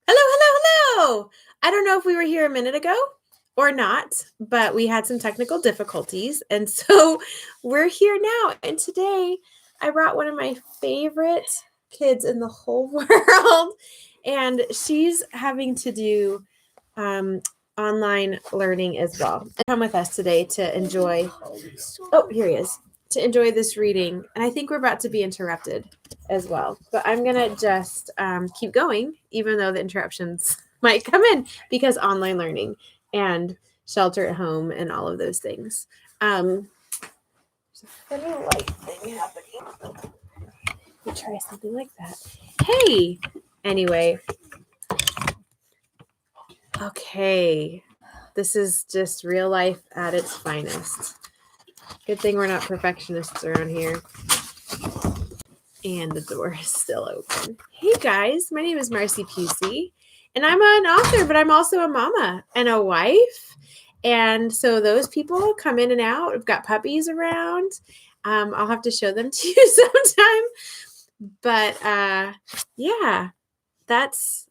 Hello, hello, hello. I don't know if we were here a minute ago or not, but we had some technical difficulties. And so we're here now. And today I brought one of my favorite kids in the whole world. And she's having to do online learning as well. Come with us today to enjoy. Oh, here he is. To enjoy this reading. And I think we're about to be interrupted as well. But I'm going to just keep going, even though the interruptions might come in because online learning and shelter at home and all of those things. There's a funny light thing happening. We'll try something like that. Hey! Anyway. Okay. This is just real life at its finest. Good thing we're not perfectionists around here. And the door is still open. Hey guys, my name is Marcy Pusey, and I'm an author, but I'm also a mama and a wife. And so those people come in and out. I've got puppies around. I'll have to show them to you sometime. But yeah, that's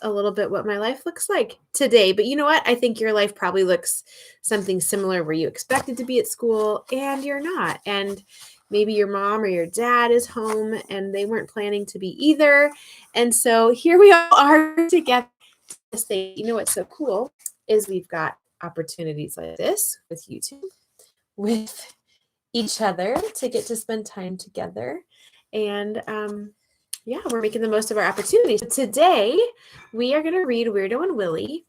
a little bit what my life looks like today. But you know what? I think your life probably looks something similar where you expected to be at school and you're not. And maybe your mom or your dad is home and they weren't planning to be either. And so here we all are together. You know what's so cool is we've got opportunities like this with YouTube, with each other to get to spend time together. And yeah, we're making the most of our opportunities. Today, we are going to read Weirdo and Willie.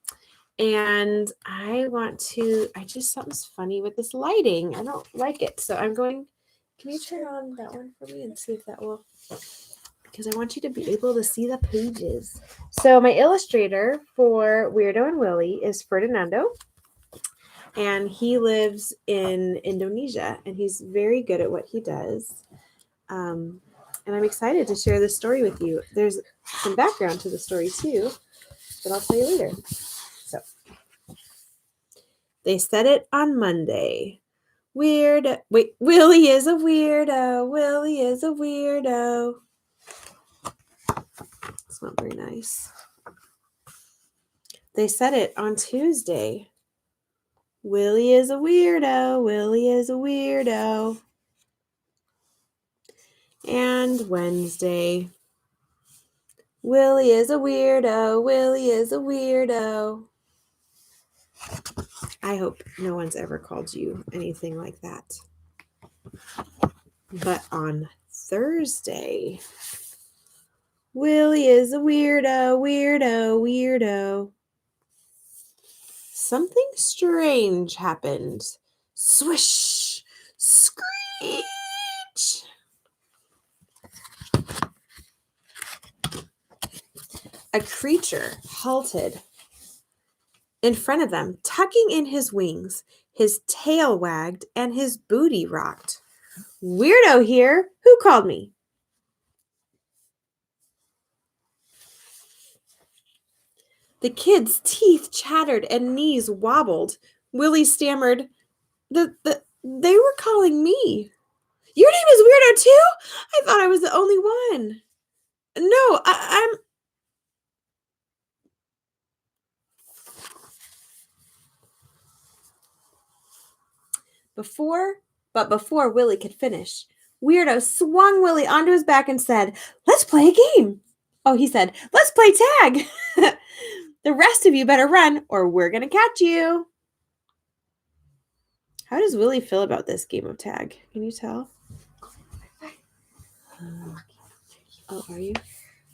And something's funny with this lighting. I don't like it. So can you turn on that one for me and see if that will, because I want you to be able to see the pages. So my illustrator for Weirdo and Willie is Ferdinando. And he lives in Indonesia. And he's very good at what he does. And I'm excited to share this story with you. There's some background to the story too, but I'll tell you later. So, they said it on Monday. Willie is a weirdo. Willie is a weirdo. It's not very nice. They said it on Tuesday. Willie is a weirdo. Willie is a weirdo. And Wednesday. Willie is a weirdo. Willie is a weirdo. I hope no one's ever called you anything like that. But on Thursday, Willie is a weirdo, weirdo, weirdo. Something strange happened. Swish, screech. A creature halted in front of them, tucking in his wings. His tail wagged and his booty rocked. Weirdo here. Who called me? The kid's teeth chattered and knees wobbled. Willie stammered, They were calling me. Your name is Weirdo too? I thought I was the only one. No, I'm... Before Willie could finish, Weirdo swung Willie onto his back and said, "Let's play a game." Oh, he said, "Let's play tag." The rest of you better run or we're going to catch you. How does Willie feel about this game of tag? Can you tell? Oh, are you?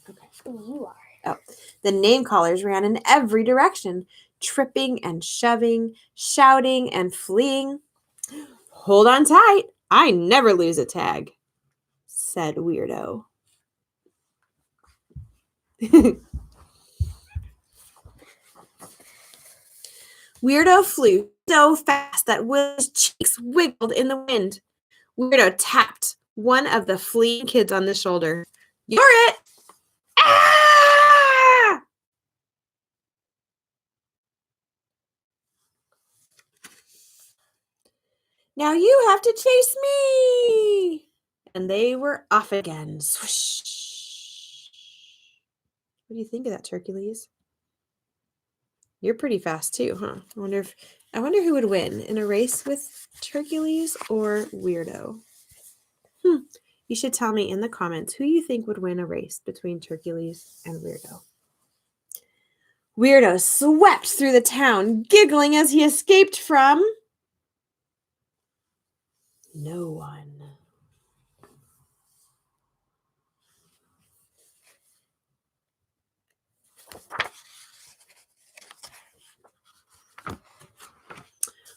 Okay. You are. Oh, the name callers ran in every direction, tripping and shoving, shouting and fleeing. Hold on tight. I never lose a tag, said Weirdo. Weirdo flew so fast that Willie's cheeks wiggled in the wind. Weirdo tapped one of the fleeing kids on the shoulder. You're it! Ah! Now you have to chase me! And they were off again. Swoosh. What do you think of that, Hercules? You're pretty fast too, huh? I wonder who would win in a race with Hercules or Weirdo. You should tell me in the comments who you think would win a race between Hercules and Weirdo. Weirdo swept through the town, giggling as he escaped from no one.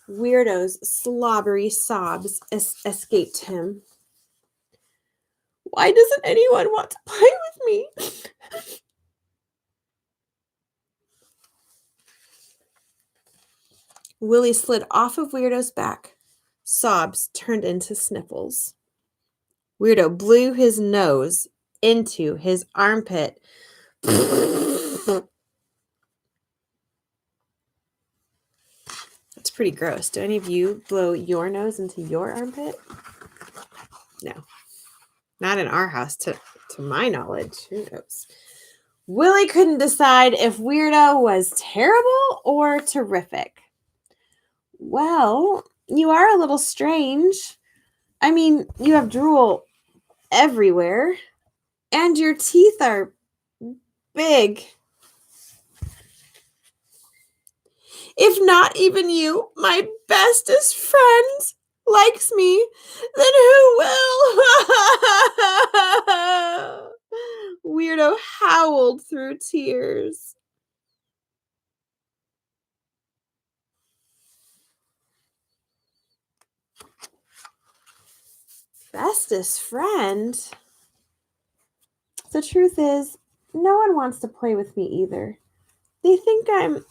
Weirdo's slobbery sobs escaped him. Why doesn't anyone want to play with me? Willie slid off of Weirdo's back. Sobs turned into sniffles. Weirdo blew his nose into his armpit. That's pretty gross. Do any of you blow your nose into your armpit? No. Not in our house, to my knowledge. Who knows? Willie couldn't decide if Weirdo was terrible or terrific. Well, you are a little strange. I mean, you have drool everywhere, and your teeth are big. If not even you, my bestest friend, likes me, then who will? Weirdo howled through tears. Bestest friend? The truth is, no one wants to play with me either. They think I'm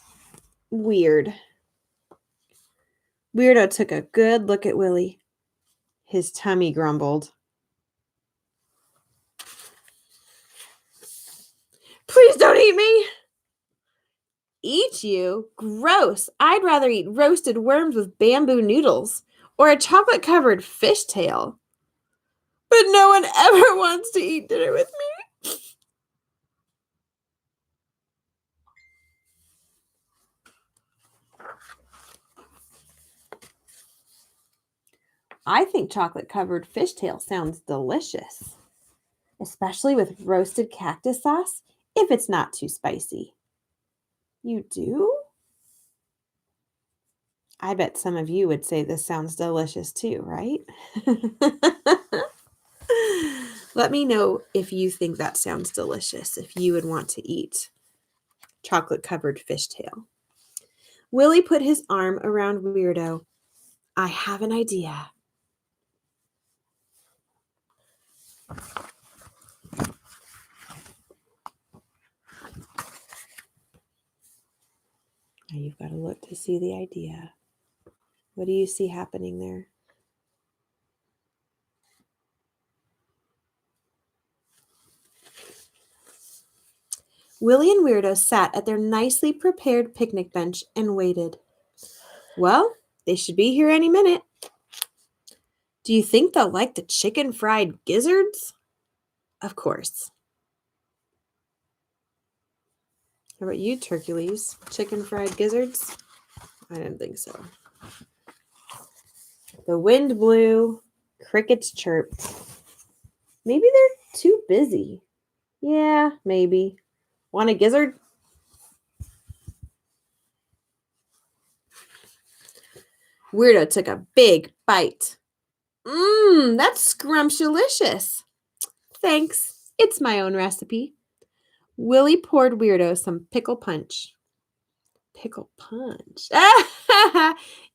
weird. Weirdo took a good look at Willie. His tummy grumbled. Please don't eat me! Eat you? Gross. I'd rather eat roasted worms with bamboo noodles or a chocolate-covered fishtail. But no one ever wants to eat dinner with me. I think chocolate-covered fishtail sounds delicious, especially with roasted cactus sauce if it's not too spicy. You do? I bet some of you would say this sounds delicious too, right? Let me know if you think that sounds delicious, if you would want to eat chocolate-covered fishtail. Willie put his arm around Weirdo. I have an idea. Now you've got to look to see the idea. What do you see happening there? Willie and Weirdo sat at their nicely prepared picnic bench and waited. Well, they should be here any minute. Do you think they'll like the chicken fried gizzards? Of course. How about you, Hercules? Chicken fried gizzards? I didn't think so. The wind blew, crickets chirped. Maybe they're too busy. Yeah, maybe. Want a gizzard? Weirdo took a big bite. That's scrumptious. Thanks. It's my own recipe. Willie poured Weirdo some pickle punch. Pickle punch.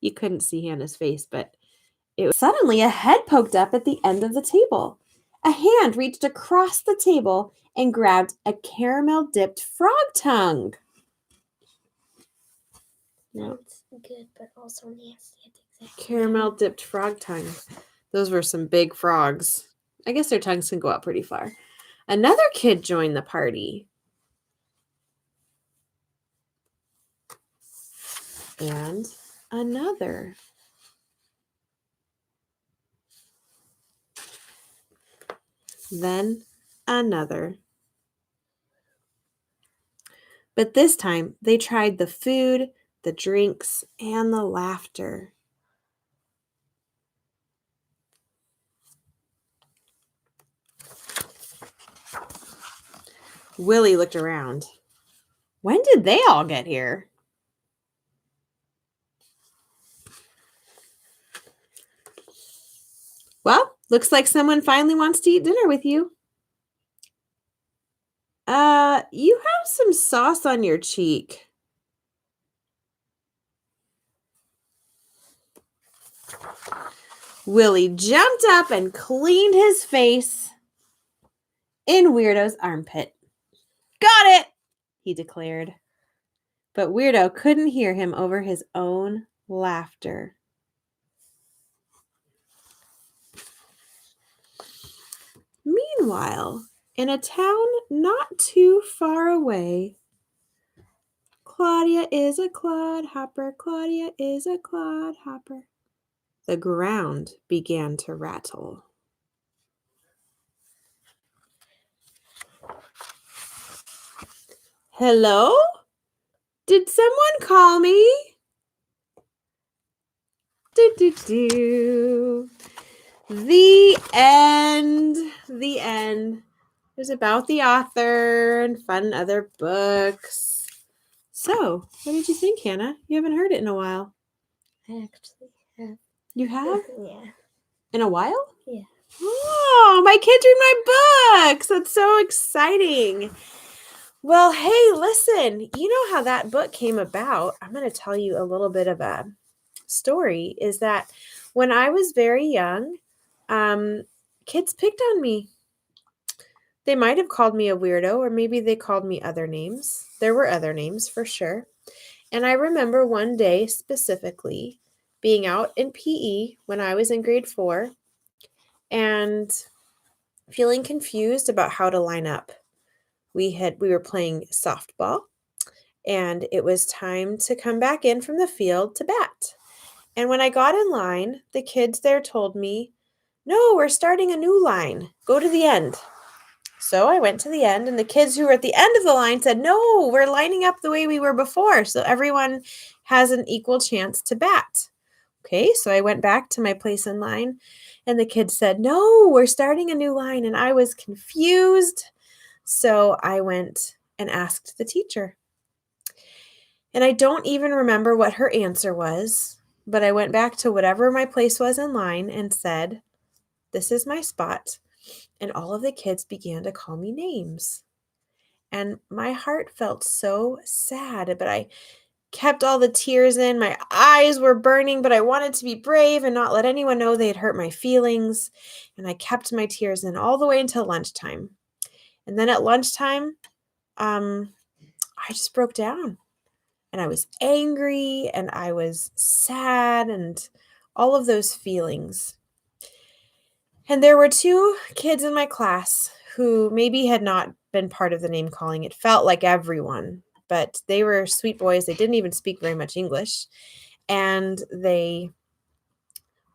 You couldn't see Hannah's face, but it was suddenly a head poked up at the end of the table. A hand reached across the table and grabbed a caramel-dipped frog tongue. That's good, but also nasty. Caramel-dipped frog tongue. Those were some big frogs. I guess their tongues can go up pretty far. Another kid joined the party. And another. Then another. But this time, they tried the food, the drinks, and the laughter. Willie looked around. When did they all get here? Well, looks like someone finally wants to eat dinner with you. You have some sauce on your cheek. Willie jumped up and cleaned his face in Weirdo's armpit. Got it, he declared. But Weirdo couldn't hear him over his own laughter. Meanwhile, in a town not too far away, Claudia is a clodhopper, Claudia is a clodhopper. The ground began to rattle. Hello? Did someone call me? Do. The end. The end. It was about the author and fun other books. So, what did you think, Hannah? You haven't heard it in a while. I actually have. You have? Yeah. In a while? Yeah. Oh, my kids read my books. That's so exciting. Well, hey, listen, you know how that book came about? I'm going to tell you a little bit of a story. Is that when I was very young, kids picked on me. They might have called me a weirdo, or maybe they called me other names. There were other names for sure. And I remember one day specifically being out in PE when I was in grade 4 and feeling confused about how to line up. We were playing softball, and it was time to come back in from the field to bat. And when I got in line, the kids there told me, "No, we're starting a new line. Go to the end." So I went to the end, and the kids who were at the end of the line said, "No, we're lining up the way we were before, so everyone has an equal chance to bat." Okay, so I went back to my place in line, and the kids said, "No, we're starting a new line," and I was confused. So I went and asked the teacher. And I don't even remember what her answer was, but I went back to whatever my place was in line and said, "This is my spot." And all of the kids began to call me names. And my heart felt so sad, but I kept all the tears in. My eyes were burning, but I wanted to be brave and not let anyone know they had hurt my feelings. And I kept my tears in all the way until lunchtime. And then at lunchtime, I just broke down. And I was angry and I was sad and all of those feelings. And there were 2 kids in my class who maybe had not been part of the name calling. It felt like everyone, but they were sweet boys. They didn't even speak very much English, and they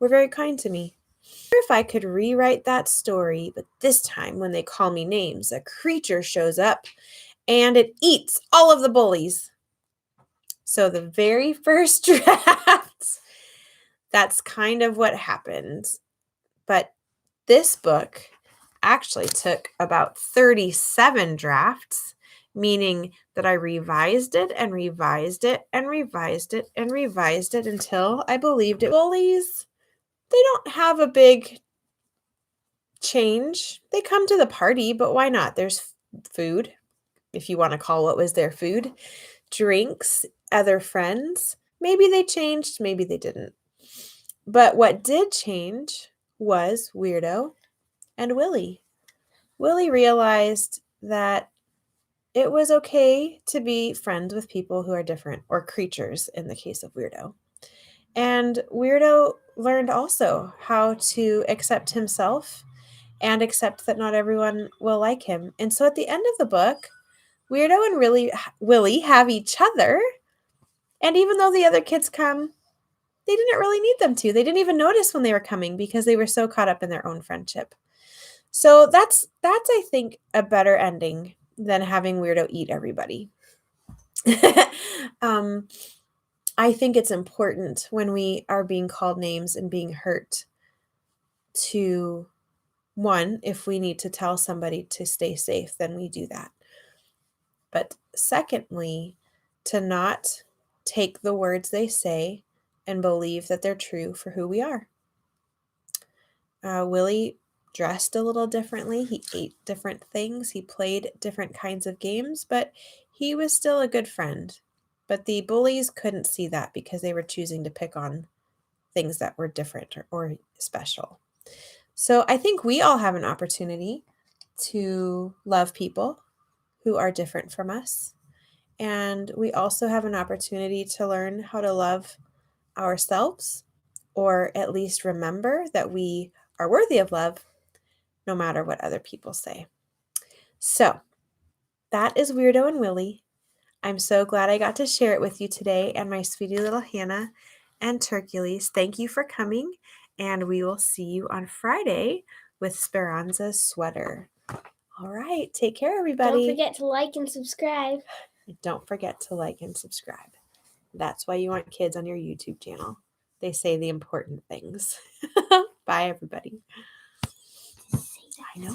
were very kind to me. I wonder if I could rewrite that story, but this time when they call me names, a creature shows up and it eats all of the bullies. So the very first draft, that's kind of what happened. But this book actually took about 37 drafts, meaning that I revised it and revised it and revised it and revised it until I believed it. Bullies, they don't have a big change. They come to the party, but why not? There's food, if you want to call what was their food, drinks, other friends. Maybe they changed, maybe they didn't. But what did change was Weirdo and Willie. Willie realized that it was okay to be friends with people who are different, or creatures in the case of Weirdo. And Weirdo learned also how to accept himself and accept that not everyone will like him. And so at the end of the book, Weirdo and Willie have each other. And even though the other kids come, they didn't really need them to. They didn't even notice when they were coming because they were so caught up in their own friendship. So that's I think a better ending than having Weirdo eat everybody. I think it's important when we are being called names and being hurt to, one, if we need to tell somebody to stay safe, then we do that. But secondly, to not take the words they say and believe that they're true for who we are. Willie dressed a little differently. He ate different things. He played different kinds of games, but he was still a good friend. But the bullies couldn't see that because they were choosing to pick on things that were different or special. So I think we all have an opportunity to love people who are different from us. And we also have an opportunity to learn how to love ourselves, or at least remember that we are worthy of love no matter what other people say. So that is Weirdo and Willie. I'm so glad I got to share it with you today, and my sweetie little Hannah and Turkules. Thank you for coming, and we will see you on Friday with Speranza's sweater. All right, take care, everybody. Don't forget to like and subscribe. Don't forget to like and subscribe. That's why you want kids on your YouTube channel. They say the important things. Bye, everybody. I know.